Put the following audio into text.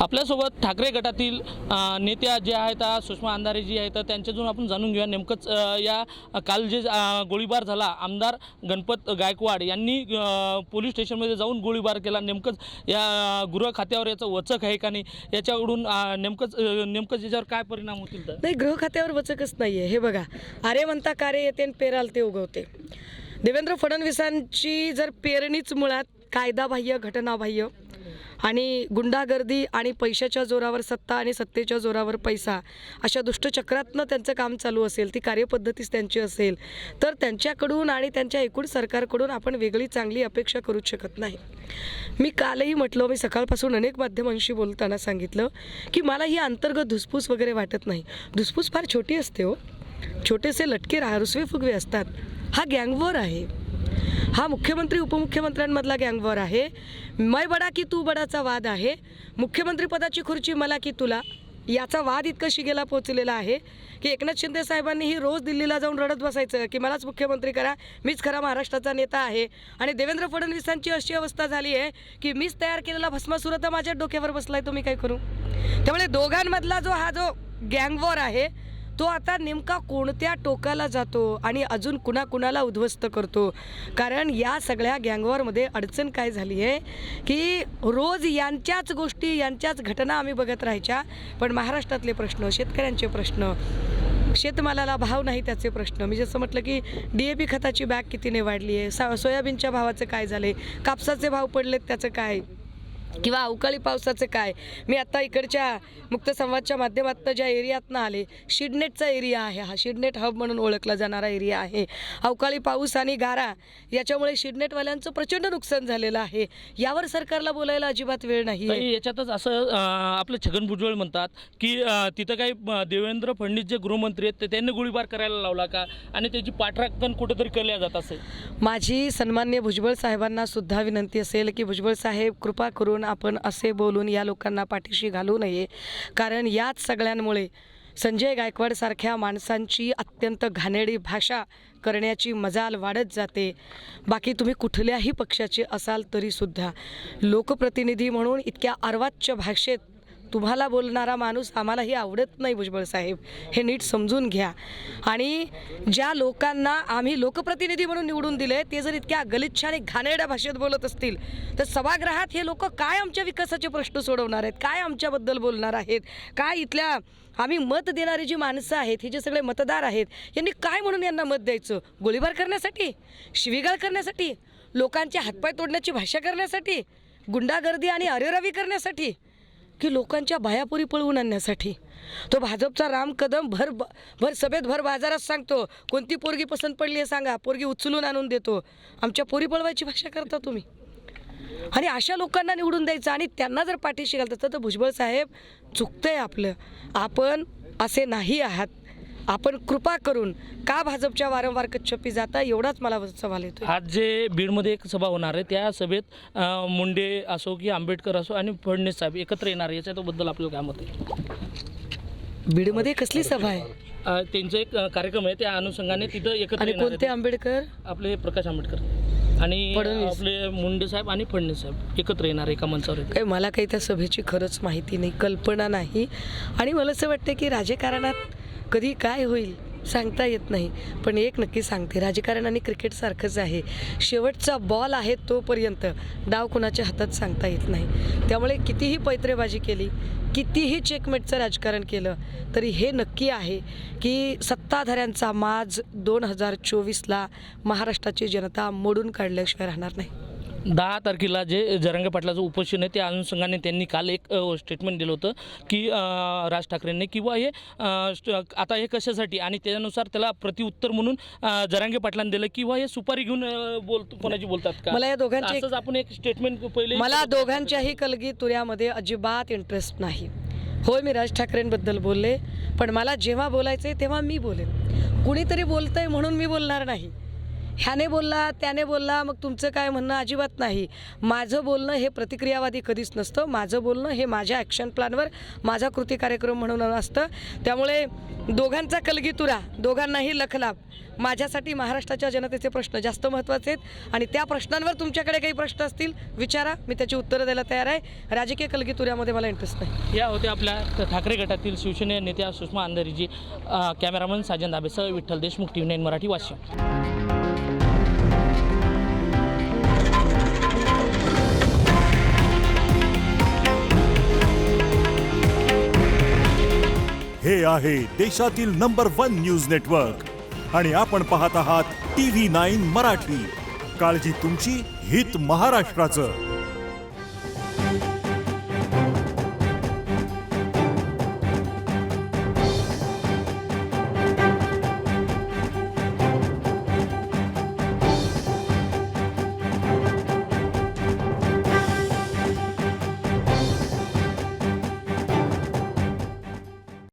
आपल्यासोबत ठाकरे गटातील नेत्या जे आहेत सुषमा अंधारे जी आहेत त्यांच्यातून आपण जाणून घेऊया नेमकंच या काल जे गोळीबार झाला आमदार गणपत गायकवाड यांनी पोलीस स्टेशनमध्ये जाऊन गोळीबार केला, नेमकंच या गृह खात्यावर याचं वचक आहे का नाही याच्याकडून नेमकंच याच्यावर काय परिणाम होतील? तर नाही, गृह खात्यावर वचकच नाही आहे. हे बघा, अरे म्हणता कार्य येते आणि पेराल ते उगवते. देवेंद्र फडणवीसांची जर पेरणीच मुळात कायदाबाह्य, घटनाबाह्य आणि गुंडागर्दी आणि पैशाच्या जोरावर सत्ता आणि सत्तेच्या जोरावर पैसा अशा दुष्टचक्रातनं त्यांचं काम चालू असेल, ती कार्यपद्धतीच त्यांची असेल, तर त्यांच्याकडून आणि त्यांच्या एकूण सरकारकडून आपण वेगळी चांगली अपेक्षा करूच शकत नाही. मी कालही म्हटलं, मी सकाळपासून अनेक माध्यमांशी बोलताना सांगितलं की मला ही अंतर्गत धुसफूस वगैरे वाटत नाही. धुसफूस फार छोटी असते हो, छोटेसे लटके रुसवे फुगवे असतात. हा गँगवॉर आहे, हा मुख्यमंत्री उपमुख्यमंत्र्यांमधला गँगवॉर आहे. मैं बडा की तू बडाचा वाद आहे. मुख्यमंत्रीपदाची खुर्ची मला की तुला, याचा वाद इतका शिगेला पोचलेला आहे की एकनाथ शिंदे साहेबांनीही रोज दिल्लीला जाऊन रडत बसायचं की मलाच मुख्यमंत्री करा, मीच खरा महाराष्ट्राचा नेता आहे. आणि देवेंद्र फडणवीसांची अशी अवस्था झाली आहे की मीच तयार केलेला भस्मासुर आता माझ्या डोक्यावर बसलाय, तो मी काय करू. त्यामुळे दोघांमधला जो गँगवॉर आहे तो आता नेमका कोणत्या टोकाला जातो आणि अजून कुणाला उद्ध्वस्त करतो. कारण या सगळ्या गँगवॉरमध्ये अडचण काय झाली आहे की रोज यांच्याच गोष्टी, यांच्याच घटना आम्ही बघत राहायच्या, पण महाराष्ट्रातले प्रश्न, शेतकऱ्यांचे प्रश्न, शेतमालाला भाव नाही त्याचे प्रश्न, मी जसं म्हटलं की DAP खताची बॅग कितीने वाढली आहे, सोयाबीनच्या भावाचं काय झालं आहे, कापसाचे भाव पडलेत त्याचं काय, किंवा अवकाळी पावसाचं काय. मी आत्ता इकडच्या मुक्तसंवादच्या माध्यमातून ज्या एरियातनं आले, शिडनेटचा एरिया आहे, हा शिडनेट हब म्हणून ओळखला जाणारा एरिया आहे. अवकाळी पाऊस आणि गारा याच्यामुळे शिडनेटवाल्यांचं प्रचंड नुकसान झालेलं आहे. यावर सरकारला बोलायला अजिबात वेळ नाही. याच्यातच असं आपलं छगन भुजबळ म्हणतात की तिथं काही देवेंद्र फडणवीस जे गृहमंत्री आहेत त्यांनी गोळीबार करायला लावला का आणि त्याची पाठराखण कुठेतरी केल्या जात असेल. माझी सन्माननीय भुजबळ साहेबांना सुद्धा विनंती असेल की भुजबळ साहेब, कृपा करून आपण असे बोलून या लोकांना पाठीशी घालू नये. कारण याच सगळ्यांमुळे संजय गायकवाड सारख्या माणसांची अत्यंत घाणेरडी भाषा करण्याची मजाल वाढत जाते. बाकी तुम्ही कुठल्याही पक्षाचे असाल तरीसुद्धा लोकप्रतिनिधी म्हणून इतक्या अर्वाच्य भाषेत तुम्हाला बोलणारा माणूस आम्हालाही आवडत नाही. भुजबळ साहेब, हे नीट समजून घ्या. आणि ज्या लोकांना आम्ही लोकप्रतिनिधी म्हणून निवडून दिले ते जर इतक्या गलिच्छ आणि घाणेरड्या भाषेत बोलत असतील तर सभागृहात हे लोक काय आमच्या विकासाचे प्रश्न सोडवणार आहेत, काय आमच्याबद्दल बोलणार आहेत, काय इथल्या आम्ही मत देणारी जी माणसं आहेत, हे जे सगळे मतदार आहेत, यांनी काय म्हणून यांना मत द्यायचं? गोळीबार करण्यासाठी, शिवीगाळ करण्यासाठी, लोकांचे हातपाय तोडण्याची भाषा करण्यासाठी, गुंडागर्दी आणि अरेरावी करण्यासाठी, की लोकांच्या बायापुरी पळवून आणण्यासाठी? तो भाजपचा राम कदम भर सभेत, भर बाजारात सांगतो कोणती पोरगी पसंत पडली आहे सांगा, पोरगी उचलून आणून देतो. आमच्या पोरी पळवायची भाषा करता तुम्ही. आणि अशा लोकांना निवडून द्यायचं आणि त्यांना जर पाठीशी घालतं तर भुजबळ साहेब चुकतंय आपलं. आपण असे नाही आहात. आपण कृपा करून का भाजपच्या वारंवार कच्छपी जाता, एवढाच मला सवाल येतो. आज जे बीडमध्ये एक सभा होणार आहे त्या सभेत मुंडे असो की आंबेडकर असो आणि फडणवीस साहेब एकत्र येणार आहे, याच्याबद्दल आपलं काय मत आहे? बीडमध्ये कसली सभा आहे? त्यांचा एक कार्यक्रम आहे, त्या अनुषंगाने तिथं एकत्र. आणि कोणते आंबेडकर? आपले प्रकाश आंबेडकर आणि आपले मुंडे साहेब आणि फडणवीस साहेब एकत्र येणार एका मंचावर. काय मला काही त्या सभेची खरंच माहिती नाही, कल्पना नाही. आणि मला असं वाटतं की राजकारणात कधी काय होईल सांगता येत नाही. पण एक नक्की सांगते, राजकारण आणि क्रिकेटसारखंच आहे, शेवटचा बॉल आहे तोपर्यंत डाव कुणाच्या हातात सांगता येत नाही. त्यामुळे कितीही पैत्रेबाजी केली, कितीही चेकमेटचं राजकारण केलं तरी हे नक्की आहे की सत्ताधाऱ्यांचा माज 2024ला महाराष्ट्राची जनता मोडून काढल्याशिवाय राहणार नाही. 10 तारखेला जे जरांगे पाटलाचं उपोषण आहे त्या अनुषंगाने त्यांनी काल एक स्टेटमेंट दिलं होतं की राज ठाकरेंनी किंवा हे आता हे कशासाठी, आणि त्यानुसार त्याला प्रतिउत्तर म्हणून जरांगे पाटलांनी दिलं किंवा हे सुपारी घेऊन कोणाची बोलतात का. मला या दोघांची असंच आपण एक स्टेटमेंट पहिले. मला दोघांच्याही कलगी तुऱ्यामध्ये अजिबात इंटरेस्ट नाही. होय, मी राज ठाकरेंबद्दल बोलले, पण मला जेव्हा बोलायचं आहे तेव्हा मी बोलेन. कुणीतरी बोलतंय म्हणून मी बोलणार नाही. ह्याने बोलला त्याने बोलला मग तुमचं काय म्हणणं अजिबात नाही. माझं बोलणं हे प्रतिक्रियावादी कधीच नसतं. माझं बोलणं हे माझ्या ॲक्शन प्लॅनवर माझा कृती कार्यक्रम म्हणून असतं. त्यामुळे दोघांचा कलगीतुरा, दोघांनाही लखलाभ. माझ्यासाठी महाराष्ट्राच्या जनतेचे प्रश्न जास्त महत्त्वाचे आहेत आणि त्या प्रश्नांवर तुमच्याकडे काही प्रश्न असतील विचारा, मी त्याची उत्तरं द्यायला तयार आहे. राजकीय कलगीतुऱ्यामध्ये मला इंटरेस्ट नाही. या होत्या आपल्या ठाकरे गटातील शिवसेना नेत्या सुषमा अंधारेजी. कॅमेरामन साजन दाबेसह विठ्ठल देशमुख, TV9 मराठी, वाशिम. हे आहे देशातील नंबर 1 न्यूज नेटवर्क आणि आपण पाहत आहात TV9 मराठी. काळजी तुमची, हित महाराष्ट्राचं.